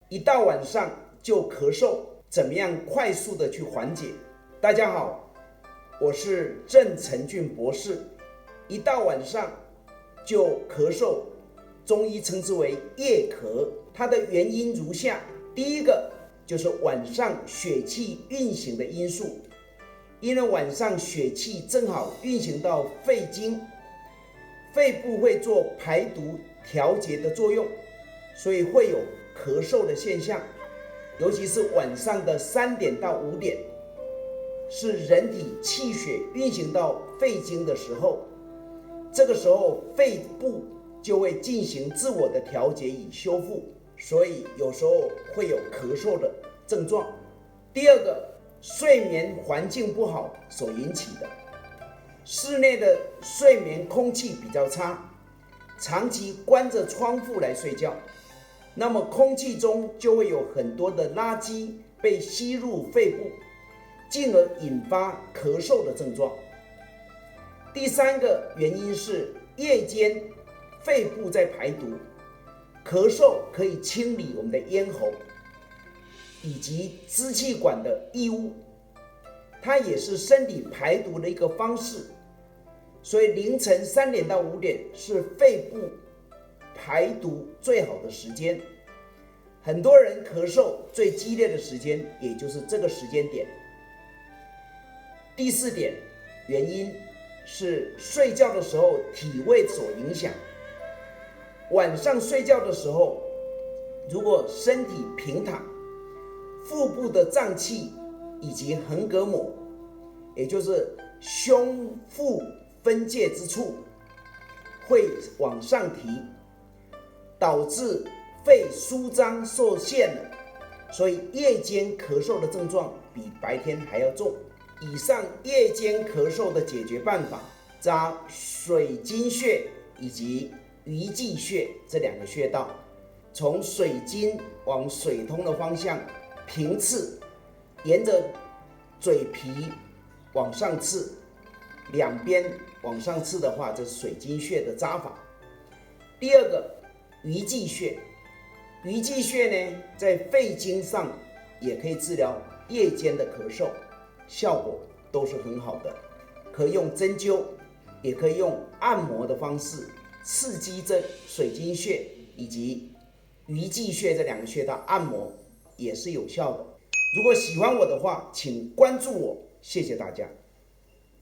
一到晚上就咳嗽，怎么样快速的去缓解？大家好，我是郑成俊博士。一到晚上就咳嗽，中医称之为夜咳，它的原因如下：第一个就是晚上血气运行的因素，因为晚上血气正好运行到肺经，肺部会做排毒调节的作用，所以会有咳嗽的现象。尤其是晚上的3点到5点，是人体气血运行到肺经的时候，这个时候肺部就会进行自我的调节与修复，所以有时候会有咳嗽的症状。第二个，睡眠环境不好所引起的，室内的睡眠空气比较差，长期关着窗户来睡觉，那么空气中就会有很多的垃圾被吸入肺部，进而引发咳嗽的症状。第三个原因是夜间肺部在排毒，咳嗽可以清理我们的咽喉以及支气管的异物，它也是身体排毒的一个方式。所以凌晨3点到5点是肺部排毒最好的时间，很多人咳嗽最激烈的时间也就是这个时间点。第4点原因是睡觉的时候体位所影响。晚上睡觉的时候，如果身体平躺，腹部的脏器以及横膈膜，也就是胸腹分界之处会往上提，导致肺舒张受限了，所以夜间咳嗽的症状比白天还要重。以上夜间咳嗽的解决办法，扎水经穴以及鱼际穴这2个穴道，从水经往水通的方向平刺，沿着嘴皮往上刺，两边往上刺的话，这是水经穴的扎法。第二个，鱼际穴。鱼际穴呢，在肺经上也可以治疗夜间的咳嗽，效果都是很好的。可以用针灸，也可以用按摩的方式刺激这水经穴以及鱼际穴这2个穴道，按摩也是有效的。如果喜欢我的话，请关注我，谢谢大家。